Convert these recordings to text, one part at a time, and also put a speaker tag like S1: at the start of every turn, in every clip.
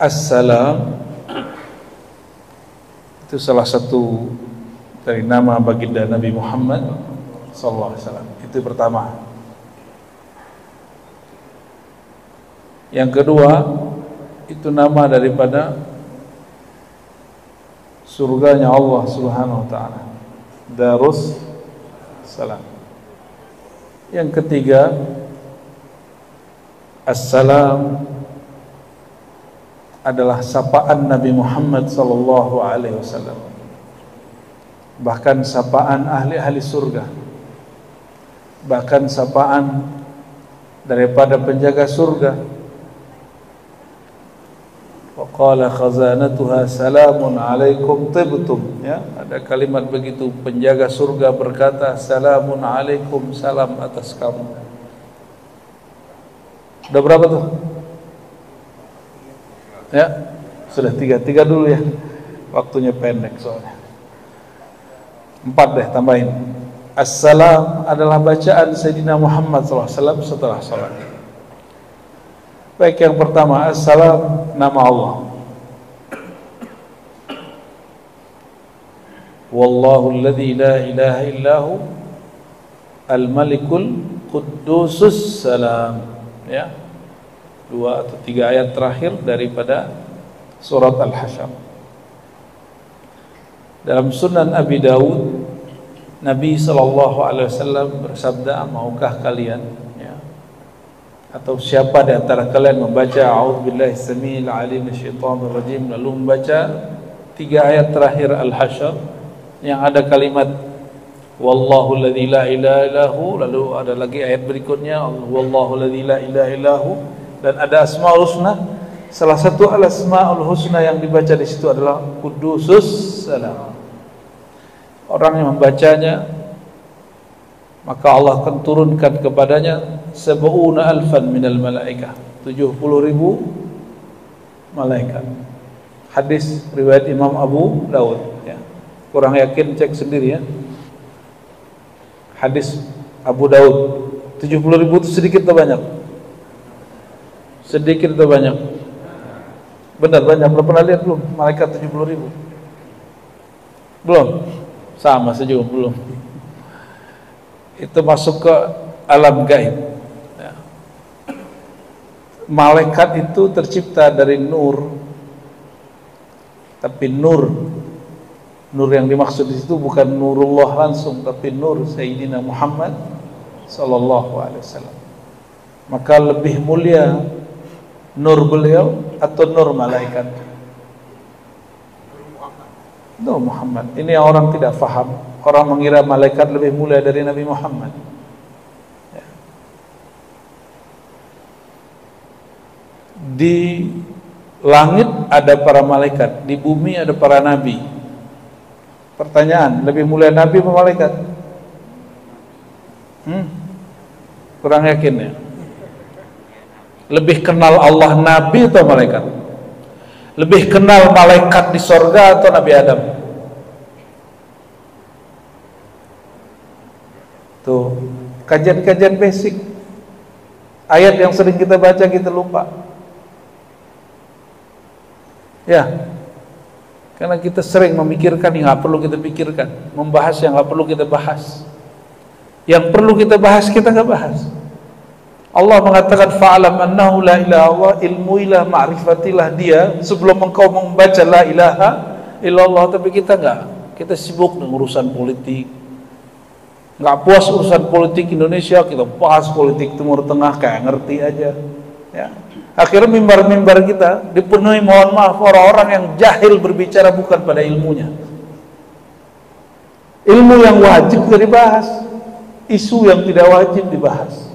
S1: Assalam itu salah satu dari nama baginda Nabi Muhammad SAW. Itu pertama. Yang kedua, itu nama daripada surganya Allah Subhanahu wa taala, Darus Salam. Yang ketiga, Assalam adalah sapaan Nabi Muhammad sallallahu alaihi wasallam. Bahkan sapaan ahli-ahli surga. Bahkan sapaan daripada penjaga surga. Wa qala khazanatuha salamun alaikum tibtum, ya, ada kalimat begitu. Penjaga surga berkata, salamun alaikum, salam atas kamu. Udah berapa tuh? Ya, sudah tiga dulu ya, waktunya pendek soalnya. 4 deh, tambahin. Assalam adalah bacaan Sayyidina Muhammad SAW setelah salat. Baik, yang pertama, Assalam, nama Allah. Wallahu alladhi la ilaha illahu al-malikul quddusus salam. Ya, 2 atau 3 ayat terakhir daripada surat Al-Hasyr. Dalam Sunan Abi Dawud, Nabi SAW bersabda, maukah kalian, ya, atau siapa di antara kalian membaca a'udzubillahi samiil alim minasyaitonir rajim, lalu membaca 3 ayat terakhir Al-Hasyr yang ada kalimat wallahu alladzi la ilaha illahu, lalu ada lagi ayat berikutnya wallahu alladzi la ilaha illahu, dan ada Asmaul Husna. Salah satu al-Asmaul Husna yang dibaca di situ adalah Qudusus Salam. Orang yang membacanya, maka Allah akan turunkan kepadanya 70,000 minal malaikah, 70,000 malaikat. Hadis riwayat Imam Abu Dawud, ya. Kurang yakin, cek sendiri ya. Hadis Abu Dawud, 70,000 itu sedikit atau banyak? Sedikit atau banyak? Benar, banyak. Belum pernah lihat belum malaikat 70,000? Belum? Sama saja belum. Itu masuk ke alam gaib, ya. Malaikat itu tercipta dari nur. Tapi nur yang dimaksud di situ bukan nurullah langsung, tapi nur Sayyidina Muhammad sallallahu alaihi wasallam. Maka lebih mulia nur beliau atau nur malaikat? Nur Muhammad. Ini yang orang tidak faham. Orang mengira malaikat lebih mulia dari Nabi Muhammad, ya. Di langit ada para malaikat, di bumi ada para nabi. Pertanyaan, lebih mulia nabi atau malaikat? Kurang yakin ya? Lebih kenal Allah nabi atau malaikat? Lebih kenal malaikat di sorga atau Nabi Adam? Tuh, kajian-kajian basic. Ayat yang sering kita baca kita lupa. Ya, karena kita sering memikirkan yang nggak perlu kita pikirkan, membahas yang nggak perlu kita bahas. Yang perlu kita bahas kita nggak bahas. Allah mengatakan fa'alam annahu la ilaha illallah, ilmuilah, ma'rifatilah dia sebelum engkau membaca la ilaha illallah. Tapi kita enggak, kita sibuk dengan urusan politik. Enggak puas urusan politik Indonesia, kita bahas politik Timur Tengah kayak ngerti aja, ya. Akhirnya mimbar-mimbar kita dipenuhi, mohon maaf, orang-orang yang jahil berbicara bukan pada ilmunya. Ilmu yang wajib tidak dibahas, isu yang tidak wajib dibahas.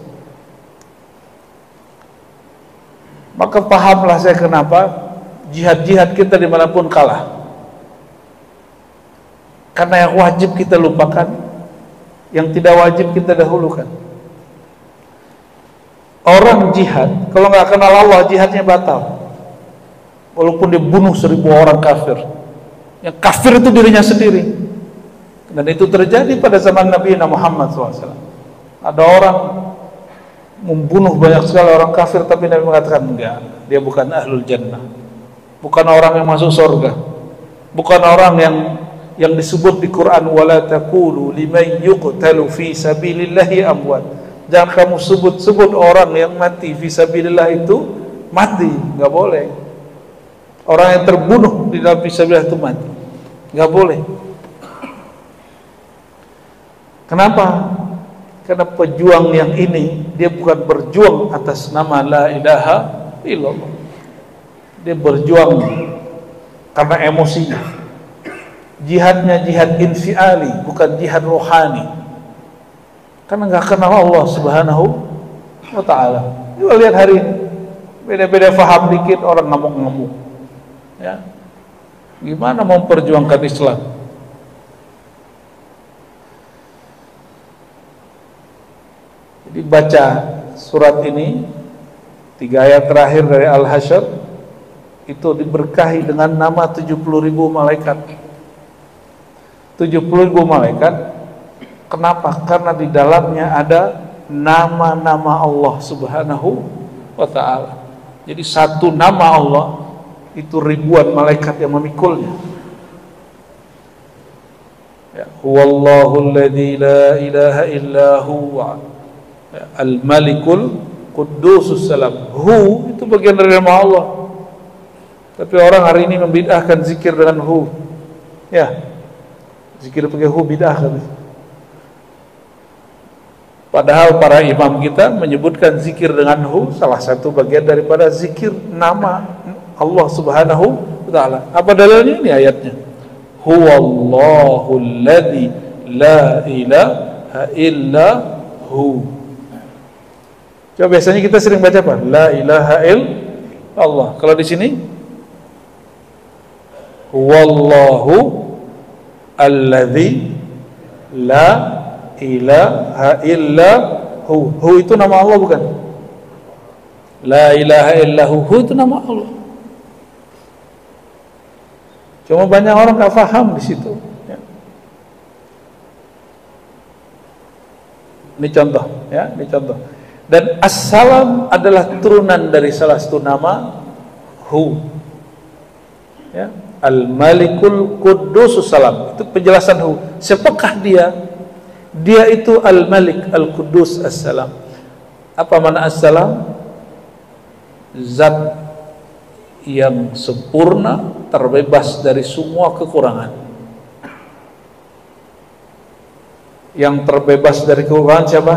S1: Maka pahamlah saya kenapa jihad-jihad kita dimanapun kalah. Karena yang wajib kita lupakan, yang tidak wajib kita dahulukan. Orang jihad, kalau nggak kenal Allah, jihadnya batal. Walaupun dia bunuh 1.000 orang kafir. Yang kafir itu dirinya sendiri. Dan itu terjadi pada zaman Nabi Muhammad SAW. Ada orang membunuh banyak sekali orang kafir, tapi Nabi mengatakan enggak, dia bukan ahlul jannah. bukan orang yang masuk surga, bukan orang yang disebut di Quran wala taqulu liman yuqtalu fi sabilillahi amwat. Jangan kamu sebut-sebut orang yang mati fi sabilillah itu mati, enggak boleh. Orang yang terbunuh di dalam fi sabilillah itu mati, enggak boleh. Kenapa? Karena pejuang yang ini dia bukan berjuang atas nama la ilaha illallah. Dia berjuang karena emosinya. Jihadnya jihad infiali, bukan jihad rohani. Karena nggak kenal Allah Subhanahu wa ta'ala. Coba lihat hari ini, beda-beda faham dikit orang ngamuk-ngamuk. Ya, gimana mau memperjuangkan Islam? Jadi baca surat ini, 3 ayat terakhir dari Al-Hasyr, itu diberkahi dengan nama 70.000 malaikat. 70.000 malaikat. Kenapa? Karena di dalamnya ada nama-nama Allah Subhanahu wa ta'ala. Jadi satu nama Allah itu ribuan malaikat yang memikulnya. Ya, huwallahu alladzi la ilaha illa huwa al-malikul qudusus salam. Hu itu bagian dari nama Allah. Tapi orang hari ini membid'ahkan zikir dengan hu. Ya, zikir pakai hu bid'ah kan. Padahal para imam kita menyebutkan zikir dengan hu salah satu bagian daripada zikir nama Allah Subhanahu wa ta'ala. Apa dalilnya? Ini ayatnya. Huwallahu alladzi la ilaha illa hu. Coba biasanya kita sering baca apa? La ilaha illallah. Kalau di sini Wallahu alladzi la ilaha illa hu. Hu itu nama Allah bukan? La ilaha illa hu itu nama Allah. Cuma banyak orang enggak paham di situ. Ya. Ini contoh, ya, ini contoh. Dan As-Salam adalah turunan dari salah satu nama hu. Ya. Al-Malikul Qudusus Salam. Itu penjelasan hu. Siapakah dia? Dia itu Al-Malik Al-Qudus As-Salam. Apa makna As-Salam? Zat yang sempurna, terbebas dari semua kekurangan. Yang terbebas dari kekurangan siapa?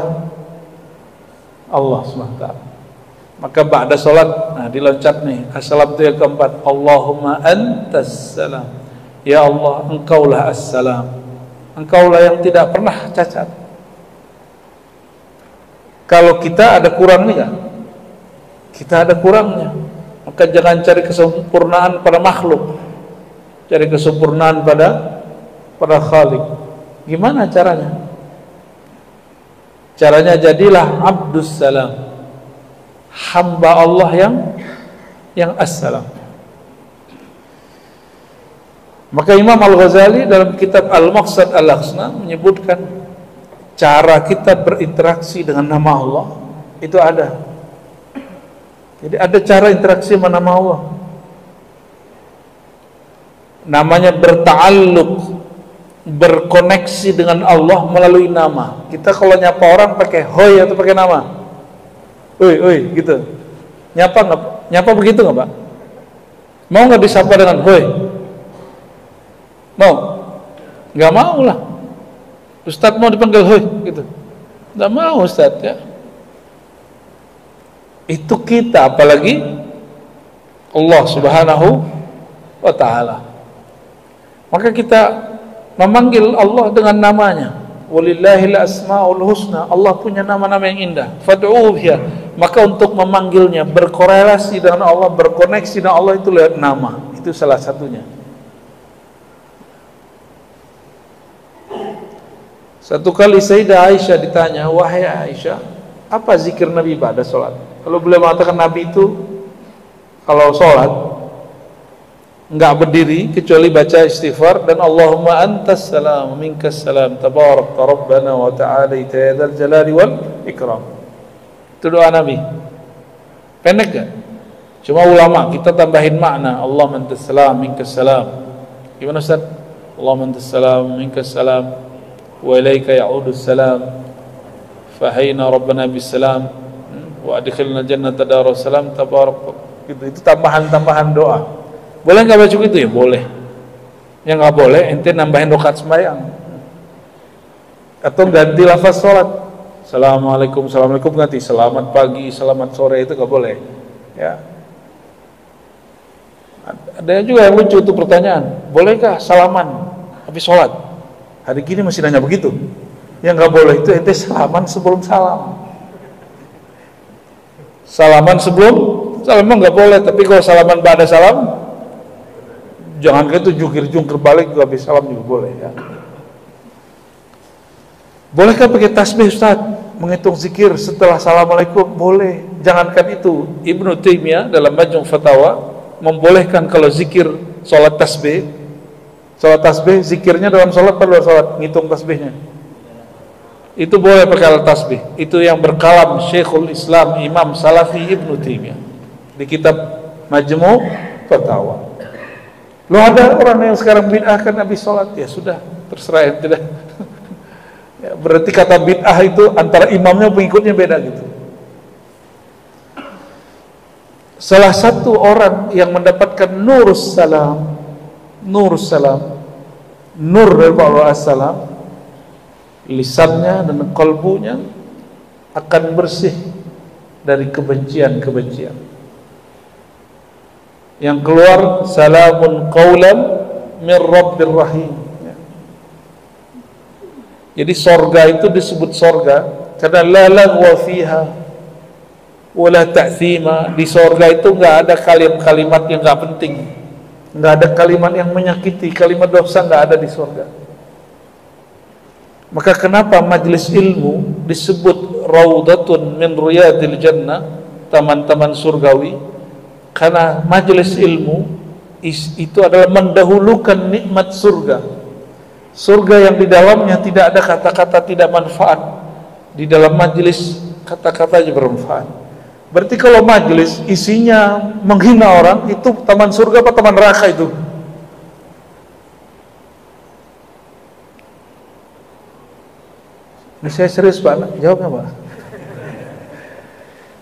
S1: Allah SWT. Maka ba'da salat, nah diloncat nih, as-salam itu yang keempat, Allahumma antas salam. Ya Allah, engkaulah as-salam. Engkaulah yang tidak pernah cacat. Kalau kita ada kurangnya, kita ada kurangnya, maka jangan cari kesempurnaan pada makhluk, cari kesempurnaan pada Khalik. Gimana caranya? Caranya jadilah abdus salam, hamba Allah yang as-salam. Maka Imam Al-Ghazali dalam kitab Al-Maqsad Al-Aqsa menyebutkan cara kita berinteraksi dengan nama Allah itu ada. Jadi ada cara interaksi dengan nama Allah. Namanya berta'alluq, berkoneksi dengan Allah melalui nama. Kita kalau nyapa orang pakai hoi atau pakai nama? Oi, gitu. Nyapa begitu nggak Pak? Mau nggak disapa dengan hoi? Mau? Nggak mau lah. Ustadz mau dipanggil hoi gitu? Nggak mau Ustadz ya. Itu kita, apalagi Allah Subhanahu wa ta'ala. Maka kita memanggil Allah dengan namanya. Walillahil asmaul husna. Allah punya nama-nama yang indah. Fad'uhu biha. Maka untuk memanggilnya, berkorelasi dengan Allah, berkoneksi dengan Allah itu lewat nama. Itu salah satunya. Satu kali Sayyidah Aisyah ditanya, wahai Aisyah, apa zikir Nabi pada sholat? Kalau beliau mengatakan Nabi itu kalau sholat enggak berdiri kecuali baca istighfar dan Allahumma antas salam minkas salam tabarak rabbana wa ta'ala ya dzal jalali wal ikram. Itu doa Nabi. Pendek gak? Cuma ulama kita tambahin makna, Allah mantas salam minkas salam. Gimana Ustaz? Allah mantas salam minkas salam wa ilaika ya'udus salam fahayna rabbana bis salam wa adkhilna jannata darus salam tabarak. Itu tambahan-tambahan doa. Boleh nggak baca itu ya? Boleh. Yang nggak boleh ente nambahin rakaat sembahyang atau ganti lafaz sholat. Assalamualaikum, assalamualaikum ganti selamat pagi, selamat sore, itu nggak boleh. Ya. Ada juga yang lucu tuh pertanyaan, bolehkah salaman habis sholat? Hari gini masih nanya begitu. Yang nggak boleh itu ente salaman sebelum salam. Salaman sebelum salam nggak boleh, tapi kalau salaman ba'da salam, jangan gitu jungkir balik juga habis salam juga boleh ya. Bolehkah pakai tasbih Ustaz? Menghitung zikir setelah assalamualaikum? Boleh. Jangankan itu, Ibnu Taimiyah dalam Majmu' Fatawa membolehkan kalau zikir sholat tasbih zikirnya dalam sholat pada sholat ngitung tasbihnya itu boleh pakai alat tasbih. Itu yang berkalam Syekhul Islam Imam Salafi Ibnu Taimiyah di kitab Majmu' Fatawa. Lo ada orang yang sekarang bid'ahkan habis sholat, ya sudah terserah ya, tidak. Ya, berarti kata bid'ah itu antara imamnya pengikutnya beda gitu. Salah satu orang yang mendapatkan nur salam, nur dari Allah assalam, lisannya dan kalbunya akan bersih dari kebencian-kebencian. Yang keluar salamun qaulan min rabbir rahim. Jadi sorga itu disebut sorga karena la lagwa fiha wala ta'thima. Di sorga itu nggak ada kalimat-kalimat yang nggak penting, nggak ada kalimat yang menyakiti, kalimat dosa nggak ada di sorga. Maka kenapa majlis ilmu disebut raudatun min riyadil jannah, taman-taman surgawi? Karena majlis ilmu itu adalah mendahulukan nikmat surga. Surga yang di dalamnya tidak ada kata-kata tidak manfaat. Di dalam majlis kata-kata aja bermanfaat. Berarti kalau majlis isinya menghina orang, itu taman surga apa taman neraka itu? Ini saya serius Pak, jawabnya Pak.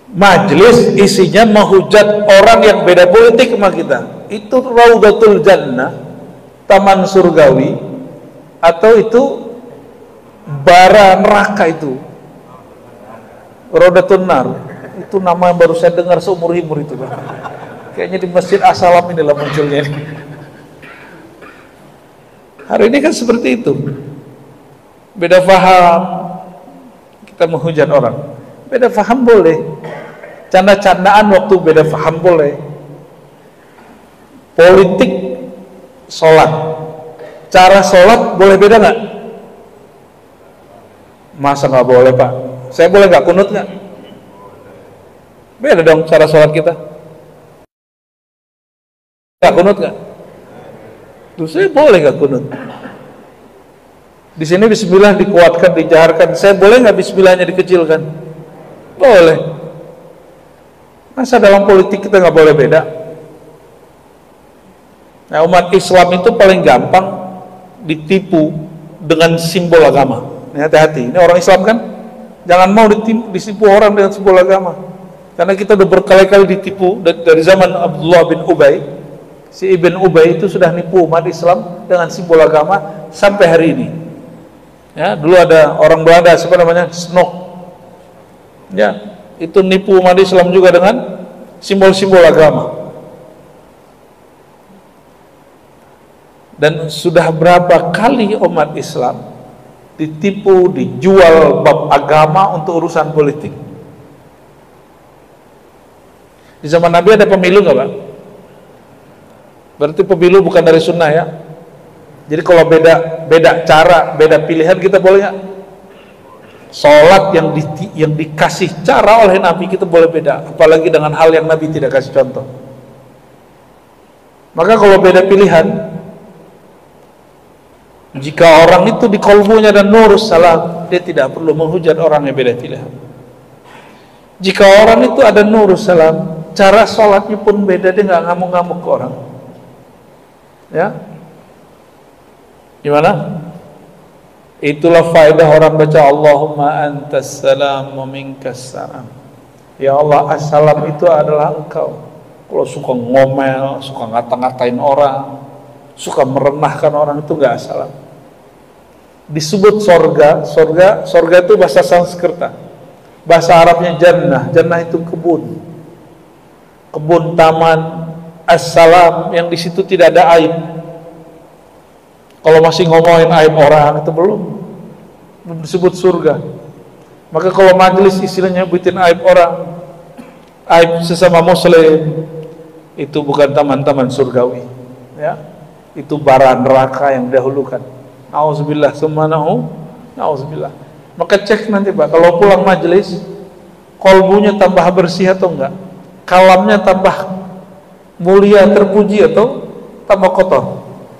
S1: Majlis isinya menghujat orang yang beda politik sama kita, itu raudatul jannah, taman surgawi, atau itu bara neraka itu raudatun nar. Itu nama yang baru saya dengar seumur hidup itu Pak. Kayaknya di Masjid As-Salam inilah munculnya ini. Hari ini kan seperti itu, beda paham, kita menghujat orang. Beda paham boleh, canda-candaan waktu beda paham boleh. Politik, sholat, cara sholat boleh beda nggak? Masa nggak boleh Pak? Saya boleh nggak kunut nggak? Beda dong cara sholat kita. Nggak kunut nggak? Tuh saya boleh nggak kunut? Di sini bismillah dikuatkan, dijaharkan. Saya boleh nggak bismillahnya dikecilkan? Boleh. Masa dalam politik kita nggak boleh beda? Nah, umat Islam itu paling gampang ditipu dengan simbol agama. Ini hati-hati. Ini orang Islam kan? Jangan mau ditipu orang dengan simbol agama. Karena kita udah berkali-kali ditipu dari zaman Abdullah bin Ubay. Si Ibn Ubay itu sudah nipu umat Islam dengan simbol agama sampai hari ini. Ya, dulu ada orang Belanda siapa namanya? Snok. Ya, itu nipu umat Islam juga dengan simbol-simbol agama. Dan sudah berapa kali umat Islam ditipu, dijual bab agama untuk urusan politik. Di zaman Nabi ada pemilu nggak Pak? Berarti pemilu bukan dari sunnah ya. Jadi kalau beda cara, beda pilihan kita boleh nggak? Sholat yang dikasih cara oleh Nabi kita boleh beda, apalagi dengan hal yang Nabi tidak kasih contoh. Maka kalau beda pilihan, jika orang itu di kalbunya dan nur salam, dia tidak perlu menghujat orang yang beda pilihan. Jika orang itu ada nur salam, cara sholatnya pun beda, dia nggak ngamuk-ngamuk ke orang. Ya, gimana? Itulah faedah orang baca Allahumma antas salam wa minkas salam. Ya Allah, assalam itu adalah Engkau. Kalau suka ngomel, suka ngata-ngatain orang, suka merendahkan orang, itu nggak assalam. Disebut sorga itu bahasa Sanskerta, bahasa Arabnya jannah. Jannah itu kebun, taman. Assalam yang di situ tidak ada aib. Kalau masih ngomongin aib orang itu belum disebut surga. Maka kalau majelis istilahnya nyebutin aib orang, aib sesama muslim, itu bukan taman-taman surgawi, ya. Itu bara neraka yang dahulukan. Nauzubillah summa nauzubillah. Maka cek nanti Pak, kalau pulang majelis, kolbunya tambah bersih atau enggak? Kalamnya tambah mulia, terpuji atau tambah kotor?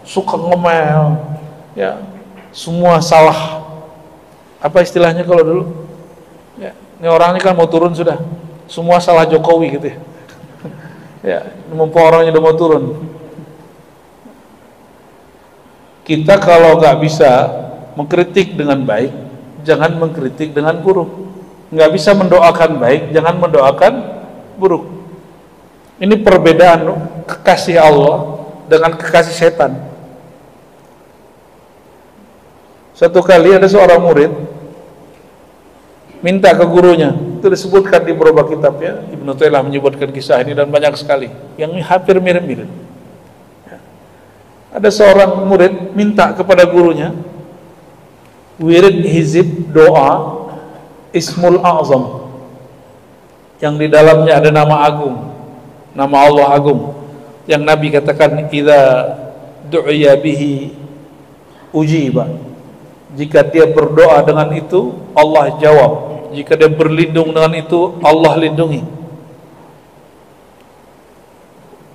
S1: Suka ngomel, ya, semua salah. Apa istilahnya kalau dulu? Ya, ini orang ini kan mau turun sudah, semua salah Jokowi gitu ya. Ya, mumpung orangnya udah mau turun. Kita kalau nggak bisa mengkritik dengan baik, jangan mengkritik dengan buruk. Nggak bisa mendoakan baik, jangan mendoakan buruk. Ini perbedaan kekasih Allah dengan kekasih setan. Satu kali ada seorang murid minta ke gurunya, itu disebutkan di beberapa kitab, ya. Ibnu Taimiyah menyebutkan kisah ini dan banyak sekali yang hampir mirip-mirip. Ada seorang murid minta kepada gurunya wirid hizib doa Ismul A'zam yang di dalamnya ada nama agung, nama Allah agung, yang Nabi katakan idza du'iya bihi ujiba. Jika dia berdoa dengan itu, Allah jawab. Jika dia berlindung dengan itu, Allah lindungi.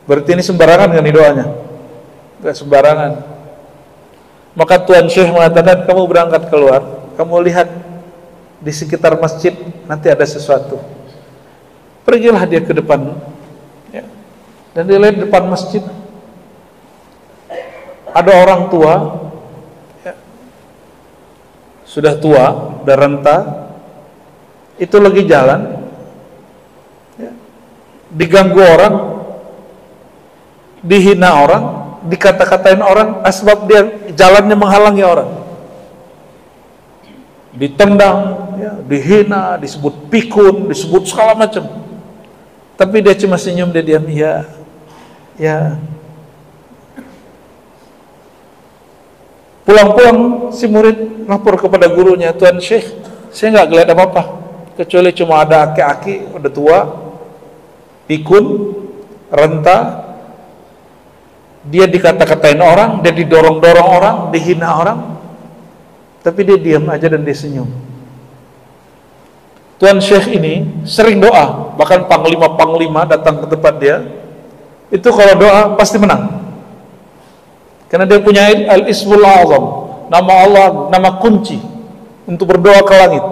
S1: Berarti ini sembarangan kan doanya? Enggak sembarangan. Maka Tuan Syekh mengatakan, kamu berangkat keluar, kamu lihat di sekitar masjid nanti ada sesuatu. Pergilah dia ke depan, ya. Dan dia lihat depan masjid ada orang tua, ya, sudah tua, udah renta, itu lagi jalan, ya, diganggu orang, dihina orang, dikata-katain orang, asbab dia jalannya menghalangi orang, ditendang, ya, dihina, disebut pikun, disebut segala macam. Tapi dia cuma senyum, dia diam, ya, ya. Pulang-pulang si murid lapor kepada gurunya, Tuan Syekh, saya nggak ngeliat apa-apa, kecuali cuma ada aki-aki, udah tua, pikun, renta, dia dikata-katain orang, dia didorong-dorong orang, dihina orang, tapi dia diam aja dan dia senyum. Tuan Syekh ini sering doa, bahkan panglima-panglima datang ke tempat dia, itu kalau doa pasti menang, karena dia punya al-ismul azam, nama Allah, nama kunci untuk berdoa ke langit.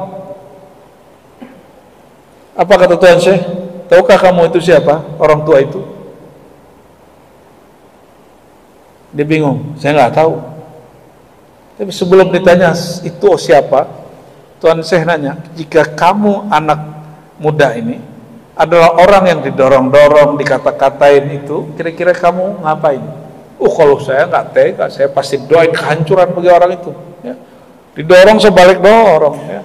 S1: Apa kata Tuan Syekh? Tahukah kamu itu siapa orang tua itu? Dia bingung, saya nggak tahu. Tapi sebelum ditanya itu siapa, Tuan Syekh nanya, jika kamu anak muda ini adalah orang yang didorong-dorong, dikata-katain itu, kira-kira kamu ngapain? Kalau saya nggak tega, saya pasti doain kehancuran bagi orang itu, ya. Didorong sebalik dorong, ya.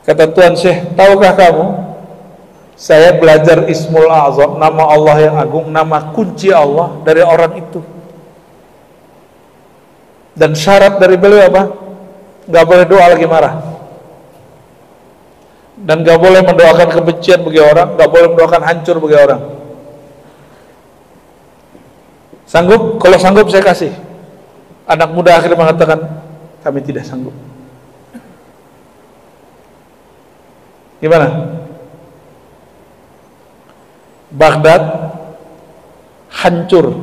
S1: Kata Tuan Syekh, tahukah kamu, saya belajar Ismul A'zam, nama Allah yang agung, nama kunci Allah dari orang itu. Dan syarat dari beliau apa? Gak boleh doa lagi marah, dan gak boleh mendoakan kebencian bagi orang, gak boleh mendoakan hancur bagi orang. Sanggup? Kalau sanggup saya kasih. Anak muda akhirnya mengatakan, kami tidak sanggup. Gimana? Baghdad hancur,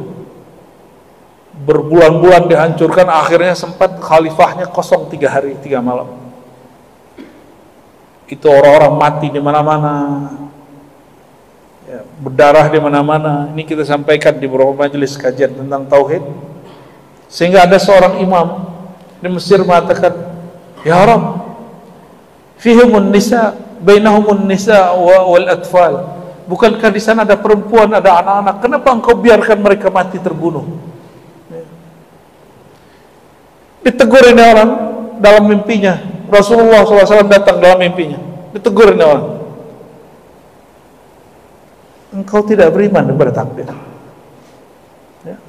S1: berbulan-bulan dihancurkan, akhirnya sempat khalifahnya kosong 3 hari 3 malam. Itu orang-orang mati di mana-mana, ya, berdarah di mana-mana. Ini kita sampaikan di beberapa majelis kajian tentang tauhid, sehingga ada seorang imam di Mesir mengatakan, ya Rabb, fihumun nisa, bainahumun nisa wal atfal. Bukankah di sana ada perempuan, ada anak-anak? Kenapa engkau biarkan mereka mati terbunuh? Ditegur ini orang dalam mimpinya. Rasulullah SAW datang dalam mimpinya. Ditegur ini orang. Engkau tidak beriman kepada takdir. Ya.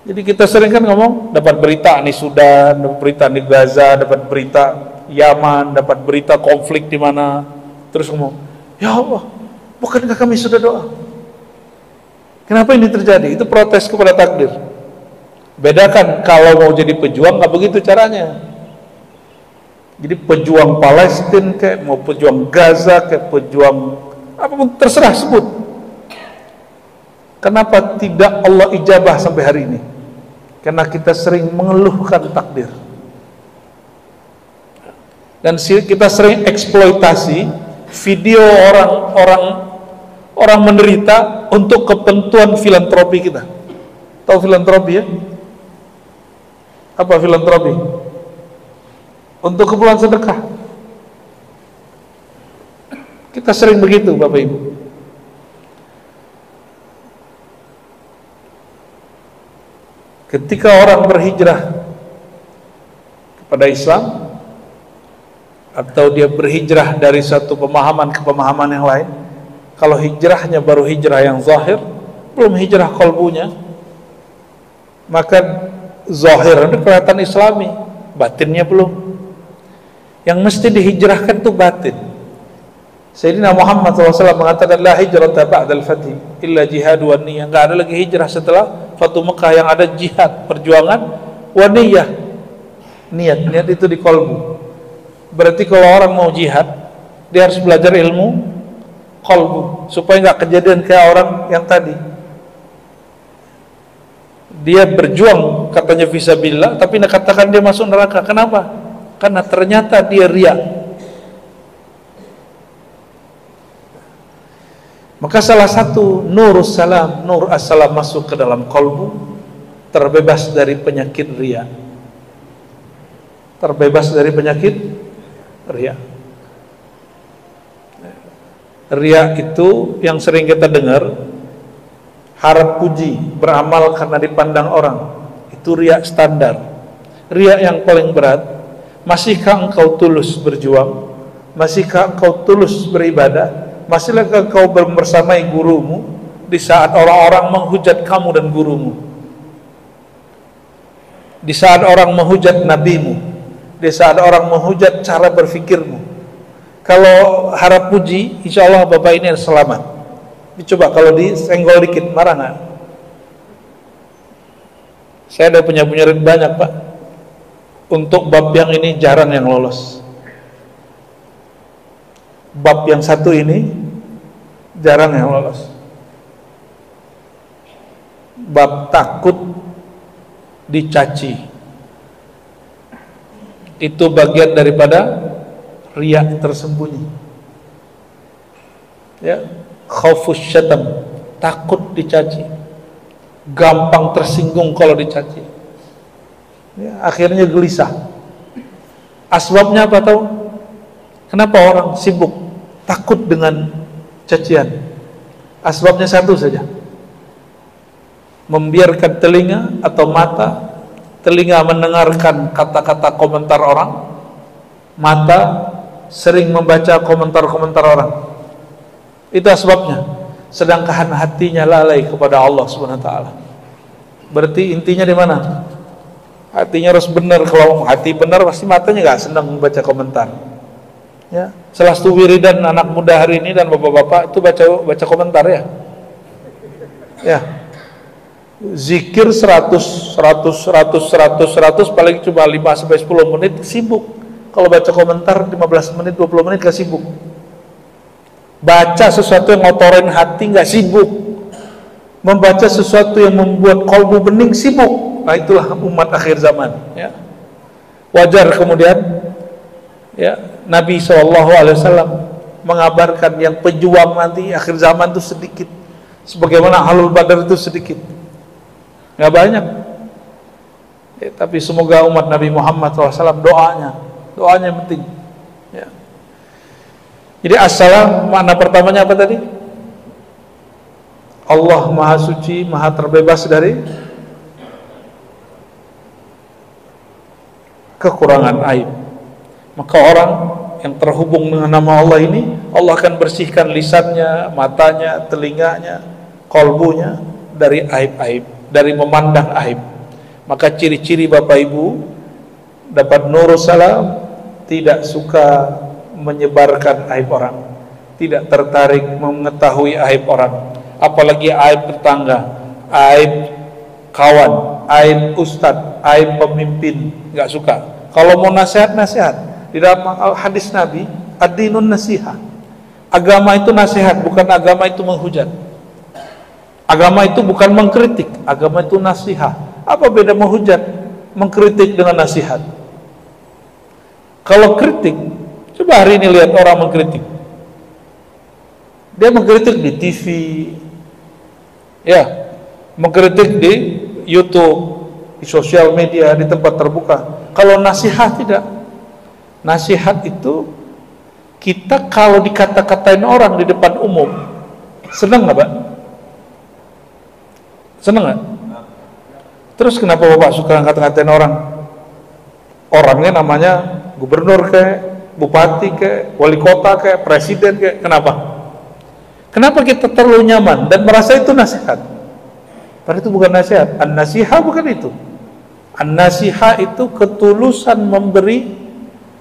S1: Jadi kita sering kan ngomong, dapat berita di Sudan, dapat berita di Gaza, dapat berita Yaman, dapat berita konflik di mana, terus ngomong, ya Allah, bukankah kami sudah doa? Kenapa ini terjadi? Itu protes kepada takdir. Bedakan kalau mau jadi pejuang, nggak begitu caranya. Jadi pejuang Palestina kayak mau pejuang Gaza kayak pejuang apapun terserah sebut. Kenapa tidak Allah ijabah sampai hari ini? Karena kita sering mengeluhkan takdir. Dan kita sering eksploitasi video orang menderita untuk kepentingan filantropi kita. Tahu filantropi ya? Apa filantropi? Untuk keperluan sedekah. Kita sering begitu, Bapak Ibu. Ketika orang berhijrah kepada Islam, atau dia berhijrah dari satu pemahaman ke pemahaman yang lain, kalau hijrahnya baru hijrah yang zahir, belum hijrah qalbunya, maka zahir itu kelihatan islami, batinnya belum. Yang mesti dihijrahkan itu batin. Sayyidina Muhammad SAW mengatakan, la hijrata ba'dal fathi illa jihad wa niyah. Nggak ada lagi hijrah setelah Fatu Mekah, yang ada jihad, perjuangan, wa niyah, niat itu di qalbu. Berarti kalau orang mau jihad, dia harus belajar ilmu qalbu, supaya nggak kejadian kayak orang yang tadi. Dia berjuang katanya fisabilillah, tapi katakan dia masuk neraka. Kenapa? Karena ternyata dia riya. Maka salah satu nur as-salam masuk ke dalam qalbu, terbebas dari penyakit riya. Terbebas dari penyakit riya. Riya itu yang sering kita dengar, harap puji, beramal karena dipandang orang. Itu riya standar. Riya yang paling berat, masihkah engkau tulus berjuang? Masihkah engkau tulus beribadah? Masihkah engkau bersamai gurumu di saat orang-orang menghujat kamu dan gurumu? Di saat orang menghujat nabimu, di saat orang menghujat cara berfikirmu. Kalau harap puji, insya Allah Bapak ini selamat. Coba kalau disenggol dikit, marah nggak? Saya ada punya murid banyak, Pak. Untuk bab yang ini jarang yang lolos. Bab yang satu ini jarang yang lolos. Bab takut dicaci, itu bagian daripada riya tersembunyi. Ya, khaufus syatam, takut dicaci, gampang tersinggung kalau dicaci. Ya, akhirnya gelisah. Asbabnya apa tahu? Kenapa orang sibuk takut dengan cacian? Asbabnya satu saja, membiarkan telinga atau mata. Telinga mendengarkan kata-kata komentar orang, mata sering membaca komentar-komentar orang. Itu asbabnya. Sedangkan hatinya lalai kepada Allah Subhanahu wa taala. Berarti intinya di mana? Hatinya harus benar. Kalau hati benar, pasti matanya nggak senang membaca komentar. Ya, selastu wiridan anak muda hari ini dan bapak-bapak itu baca komentar ya. Ya. Zikir 100 paling cuma 5-10 menit sibuk. Kalau baca komentar 15 menit 20 menit gak sibuk. Baca sesuatu yang ngotorin hati gak sibuk. Membaca sesuatu yang membuat kalbu bening sibuk. Nah itulah umat akhir zaman ya. Wajar kemudian ya, Nabi SAW mengabarkan yang pejuang nanti akhir zaman itu sedikit, sebagaimana Ahlul Badar itu sedikit, nggak banyak. Tapi semoga umat Nabi Muhammad SAW doanya yang penting. Ya. Jadi assalam makna pertamanya apa tadi? Allah Maha Suci, Maha terbebas dari kekurangan aib. Maka orang yang terhubung dengan nama Allah ini, Allah akan bersihkan lisannya, matanya, telinganya, kolbunya dari aib-aib, dari memandang aib. Maka ciri-ciri Bapak Ibu dapat nurus salam, tidak suka menyebarkan aib orang, tidak tertarik mengetahui aib orang, apalagi aib tetangga, aib kawan, aib ustadz, aib pemimpin, nggak suka. Kalau mau nasihat. Di dalam hadis Nabi, ad-dinun nasihah. Agama itu nasihat, bukan agama itu menghujat. Agama itu bukan mengkritik, agama itu nasihat. Apa beda menghujat, mengkritik dengan nasihat? Kalau kritik, coba hari ini lihat orang mengkritik. Dia mengkritik di TV, ya, mengkritik di YouTube, di sosial media, di tempat terbuka. Kalau nasihat tidak. Nasihat itu kita kalau dikata-katain orang di depan umum, senang nggak, Pak? Senang nggak? Terus kenapa Bapak suka ngata-ngatain orang? Orangnya namanya gubernur kayak, bupati kayak, wali kota kayak, presiden kayak, kenapa? Kenapa kita terlalu nyaman dan merasa itu nasihat? Padahal itu bukan nasihat. An-nasihah bukan itu. An-nasihah itu ketulusan memberi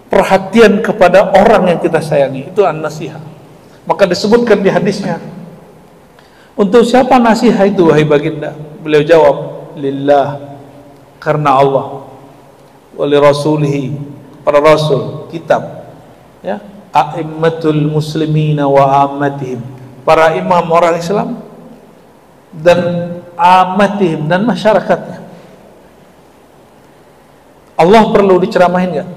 S1: perhatian kepada orang yang kita sayangi, itu an-nasihah. Maka disebutkan di hadisnya, untuk siapa nasihat itu wahai baginda? Beliau jawab, lillah, karena Allah, wali rasulihi, para rasul, kitab, ya, a'immatul muslimina wa ammatihim, para imam orang Islam dan ammatihim, dan masyarakatnya. Allah perlu diceramahin nggak?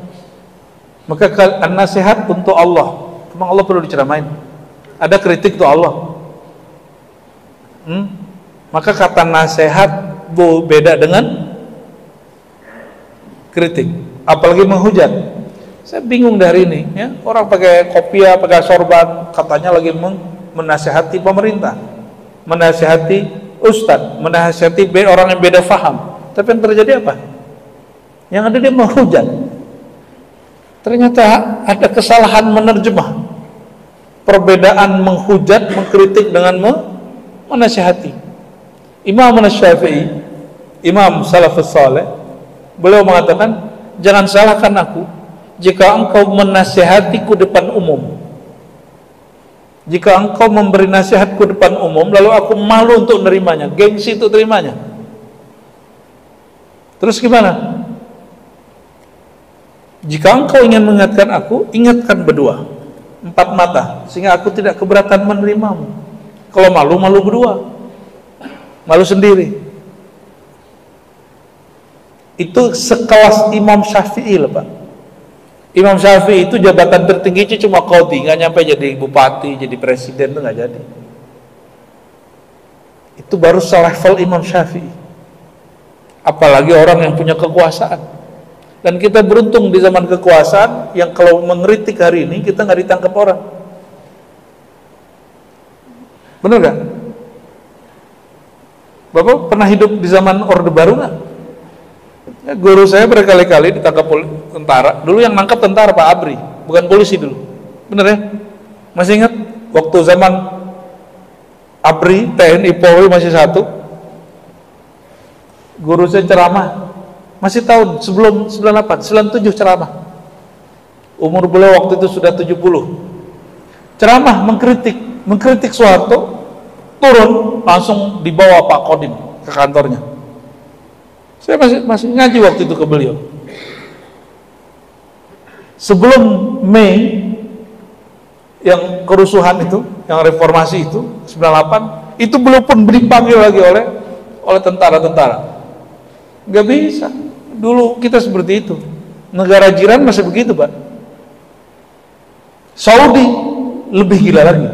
S1: Maka nasihat untuk Allah, memang Allah perlu diceramain. Ada kritik untuk Allah. Maka kata nasihat beda dengan kritik, apalagi menghujat. Saya bingung dari ini, ya. Orang pakai kopiah, pakai sorban, katanya lagi menasihati pemerintah, menasihati ustadz, menasihati orang yang beda faham. Tapi yang terjadi apa? Yang ada dia menghujat. Ternyata ada kesalahan menerjemah. Perbedaan menghujat, mengkritik dengan menasihati. Imam Syafi'i, Imam Salafus Saleh, beliau mengatakan, jangan salahkan aku jika engkau menasihatiku depan umum. Jika engkau memberi nasihatku depan umum, lalu aku malu untuk menerimanya, gengsi untuk terimanya. Terus gimana? Jika engkau ingin mengingatkan aku, ingatkan berdua, 4 mata, sehingga aku tidak keberatan menerimamu. Kalau malu, malu berdua, malu sendiri. Itu sekelas Imam Syafi'i, Pak. Imam Syafi'i itu jabatan tertingginya cuma qadhi, nggak nyampe jadi bupati, jadi presiden, itu nggak jadi. Itu baru selevel Imam Syafi'i. Apalagi orang yang punya kekuasaan. Dan kita beruntung di zaman kekuasaan yang kalau mengkritik hari ini kita nggak ditangkap orang. Benar nggak? Bapak pernah hidup di zaman Orde Baru nggak? Ya, guru saya berkali-kali ditangkap tentara. Dulu yang nangkap tentara Pak Abri, bukan polisi dulu. Benar ya? Masih ingat waktu zaman Abri, TNI Polri masih satu, guru saya ceramah. Masih tahun sebelum 98, 97 ceramah. Umur beliau waktu itu sudah 70. Ceramah mengkritik Soeharto, turun langsung dibawa Pak Kodim ke kantornya. Saya masih ngaji waktu itu ke beliau. Sebelum Mei yang kerusuhan itu, yang reformasi itu 98, itu belum pun dipanggil lagi oleh tentara-tentara. Nggak bisa. Dulu kita seperti itu. Negara jiran masih begitu, Pak. Saudi lebih gila lagi.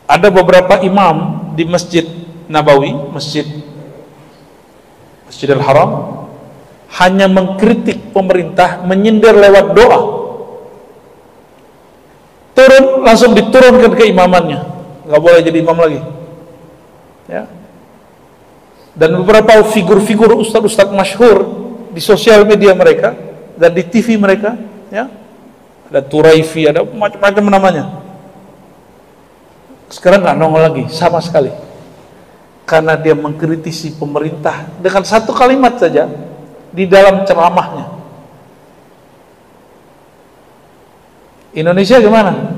S1: Ada beberapa imam di Masjid Nabawi, Masjidil Haram, hanya mengkritik pemerintah, menyindir lewat doa. Turun, langsung diturunkan ke imamannya, nggak boleh jadi imam lagi. Ya. Dan beberapa figur-figur ustadz-ustadz masyhur di sosial media mereka dan di TV mereka, ya, ada Turaifi, ada macam-macam namanya. Sekarang nggak nongol lagi sama sekali, karena dia mengkritisi pemerintah dengan satu kalimat saja di dalam ceramahnya. Indonesia gimana?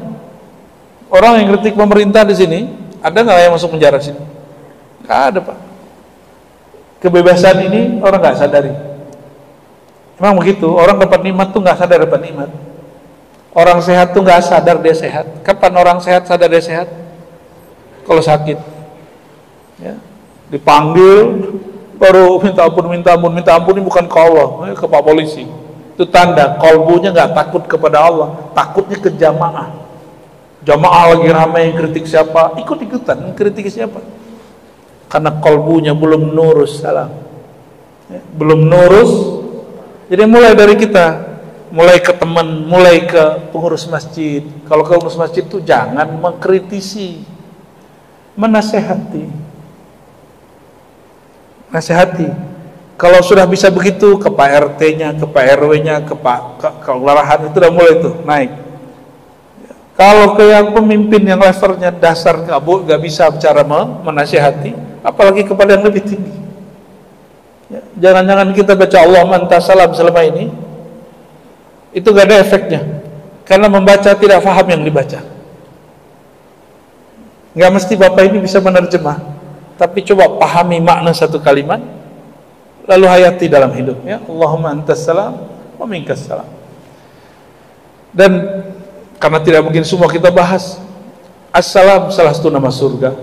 S1: Orang yang kritik pemerintah di sini, ada nggak yang masuk penjara sini? Nggak ada, Pak. Kebebasan ini orang nggak sadari. Memang begitu, orang dapat nikmat tuh nggak sadar dapat nikmat. Orang sehat tuh nggak sadar dia sehat. Kapan orang sehat sadar dia sehat? Kalau sakit, ya, dipanggil baru minta ampun ini bukan ke Allah, ke Pak Polisi. Itu tanda kolbunya nggak takut kepada Allah, takutnya ke jamaah. Jamaah lagi ramai yang kritik siapa, ikut-ikutan kritik siapa, karena kolbunya belum nurus, salam, ya, belum nurus. Jadi mulai dari kita, mulai ke teman, mulai ke pengurus masjid. Kalau ke pengurus masjid itu jangan mengkritisi, menasehati. Nasihati. Kalau sudah bisa begitu, ke Pak RT-nya, ke Pak RW-nya, ke kelurahan, itu udah mulai tuh naik. Kalau ke yang pemimpin yang levelnya dasar nggak bisa bicara menasihati, apalagi kepada yang lebih tinggi. Ya, jangan-jangan kita baca Allah mantasalam selama ini itu gak ada efeknya, karena membaca tidak paham yang dibaca. Nggak mesti Bapak ini bisa menerjemah, tapi coba pahami makna satu kalimat, lalu hayati dalam hidup. Ya, Allahumma antas salam wa minkas salam. Dan karena tidak mungkin semua kita bahas, assalam salah satu nama surga,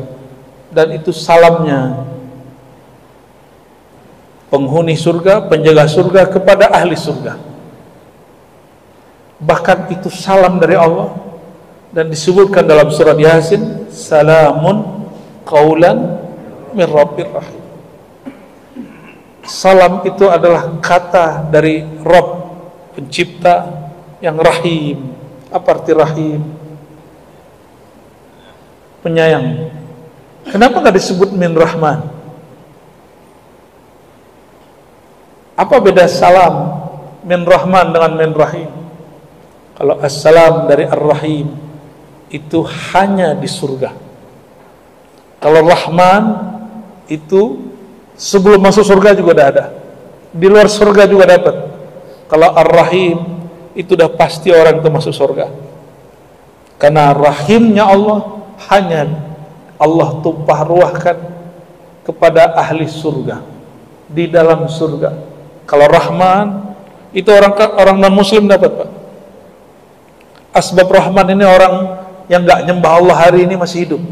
S1: dan itu salamnya penghuni surga, penjaga surga kepada ahli surga. Bahkan itu salam dari Allah, dan disebutkan dalam surat Yasin, salamun qaulan min rabbir rahim. Salam itu adalah kata dari Rabb, pencipta yang rahim. Apa arti rahim? Penyayang. Kenapa nggak disebut min rahman? Apa beda salam min rahman dengan min rahim? Kalau assalam dari ar-rahim itu hanya di surga. Kalau rahman itu sebelum masuk surga juga udah ada, di luar surga juga dapat. Kalau ar-rahim itu udah pasti orang itu masuk surga, karena rahimnya Allah hanya Allah tumpah ruahkan kepada ahli surga di dalam surga. Kalau rahman itu orang non muslim dapat, Pak. Asbab rahman ini orang yang nggak nyembah Allah hari ini masih hidup.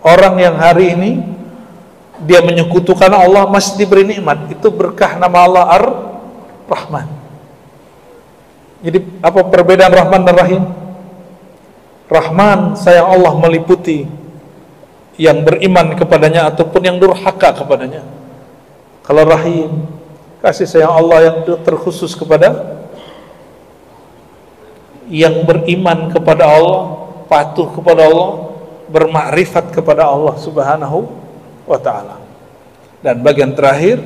S1: Orang yang hari ini dia menyekutukan Allah masih diberi nikmat, itu berkah nama Allah Ar-Rahman. Jadi apa perbedaan Rahman dan Rahim? Rahman sayang Allah meliputi yang beriman kepadanya ataupun yang durhaka kepadanya. Kalau Rahim, kasih sayang Allah yang terkhusus kepada yang beriman kepada Allah, patuh kepada Allah, bermakrifat kepada Allah Subhanahu wa ta'ala. Dan bagian terakhir,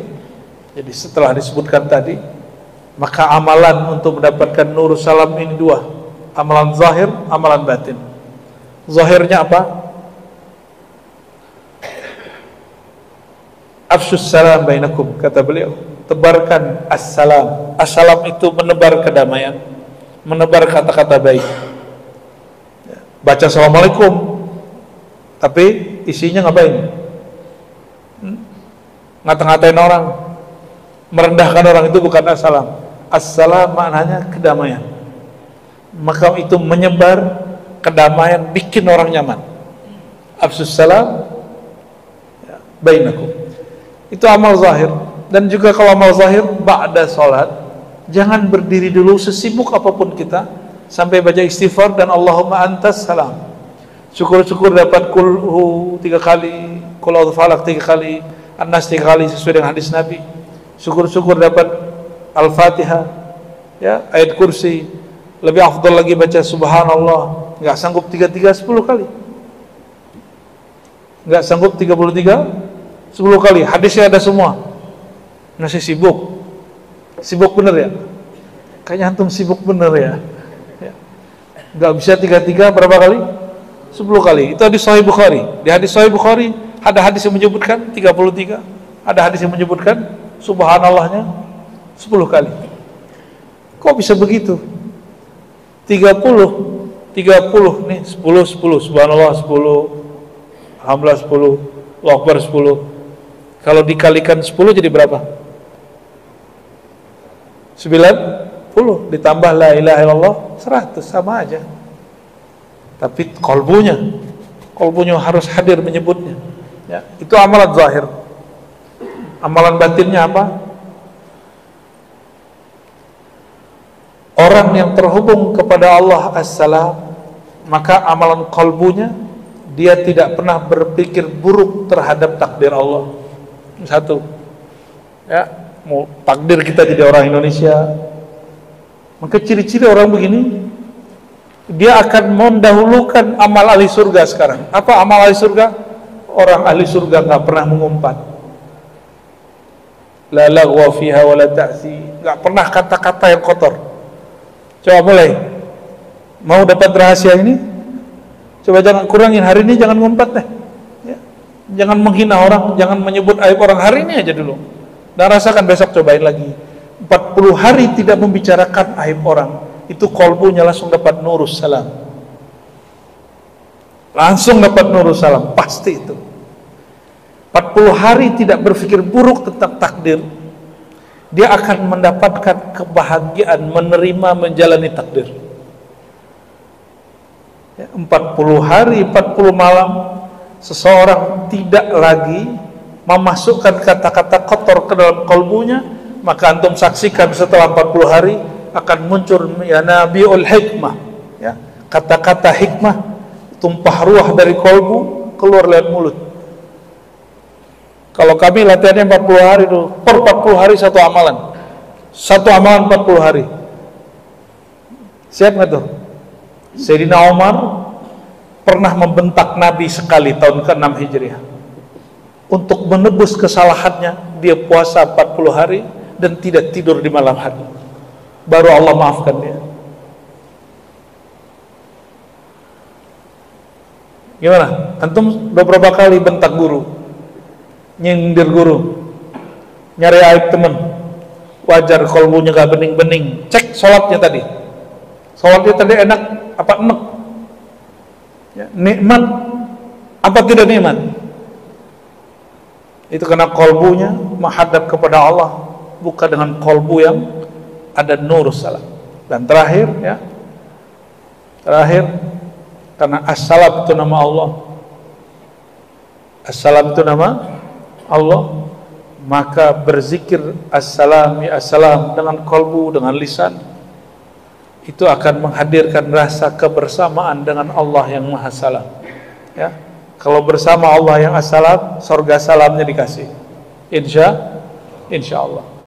S1: jadi setelah disebutkan tadi, maka amalan untuk mendapatkan nur salam ini dua, amalan zahir, amalan batin. Zahirnya apa? Afshus salam bainakum, kata beliau, tebarkan assalam. Assalam itu menebar kedamaian, menebar kata-kata baik. Baca assalamualaikum, tapi isinya ngapain? Ngata-ngatain orang, merendahkan orang, itu bukan assalam. Assalam maknanya kedamaian, maka itu menyebar kedamaian, bikin orang nyaman. Afshus salam bainakum, itu amal zahir. Dan juga kalau amal zahir ba'da sholat, Jangan berdiri dulu sesibuk apapun kita sampai baca istighfar dan Allahumma antas salam. Syukur-syukur dapat kulhu 3 kali, qul a'udzu falaq 3 kali, an-nas 3 kali sesuai dengan hadis Nabi. Syukur-syukur dapat Al-Fatihah, ya, ayat kursi. Lebih afdal lagi baca subhanallah. Enggak sanggup 33 10 kali. Enggak sanggup 33 10 kali. Hadisnya ada semua. Masih sibuk. Sibuk bener ya? Kayaknya antum sibuk bener ya. Enggak bisa 33 berapa kali? 10 kali. Itu hadis Sahih Bukhari. Di hadis Sahih Bukhari ada hadis yang menyebutkan 33, ada hadis yang menyebutkan subhanallahnya 10 kali. Kok bisa begitu? 30 nih, 10 subhanallah 10, alhamdulillah 10, Allahu Akbar 10. Kalau dikalikan 10 jadi berapa? 90 ditambah la ilaha illallah 100, sama aja. Tapi kolbunya harus hadir menyebutnya, ya. Itu amalan zahir. Amalan batinnya apa? Orang yang terhubung kepada Allah as-salam, maka amalan kolbunya dia tidak pernah berpikir buruk terhadap takdir Allah. Satu, ya, mau takdir kita jadi orang Indonesia, maka ciri-ciri orang begini, dia akan mendahulukan amal ahli surga sekarang. Apa amal ahli surga? Orang ahli surga nggak pernah mengumpat, la laghwa fiha wa la ta'si, nggak pernah kata-kata yang kotor. Coba mulai, mau dapat rahasia ini, coba jangan kurangin hari ini, jangan ngumpat deh, ya. Jangan menghina orang, jangan menyebut aib orang hari ini aja dulu. Dan rasakan besok, cobain lagi 40 hari tidak membicarakan aib orang. Itu kolbunya langsung dapat nurus salam, langsung dapat nurus salam, pasti itu. 40 hari tidak berpikir buruk tentang takdir, dia akan mendapatkan kebahagiaan menerima menjalani takdir. 40 hari 40 malam seseorang tidak lagi memasukkan kata-kata kotor ke dalam kolbunya, maka antum saksikan setelah 40 hari akan muncul ya nabiul hikmah, ya, kata-kata hikmah tumpah ruah dari kolbu keluar lewat mulut. Kalau kami latihannya 40 hari tuh, per 40 hari satu amalan 40 hari. Siap nggak tuh? Sayyidina Umar pernah membentak Nabi sekali tahun ke-6 Hijriah. Untuk menebus kesalahannya, dia puasa 40 hari dan tidak tidur di malam hari. Baru Allah maafkan dia. Gimana? Antum udah berapa kali bentak guru, nyindir guru, nyari aib teman? Wajar kolbunya gak bening-bening. Cek sholatnya tadi. Sholatnya tadi enak apa enak? Ya, nikmat apa tidak nikmat? Itu karena kolbunya menghadap kepada Allah, bukan dengan kolbu yang ada nur salam. Dan terakhir, ya, karena as-salam itu nama Allah, as-salam itu nama Allah, maka berzikir as-salam ya as-salam dengan kolbu, dengan lisan, itu akan menghadirkan rasa kebersamaan dengan Allah yang Maha Salam, ya. Kalau bersama Allah yang as-salam, surga salamnya dikasih, insya Allah.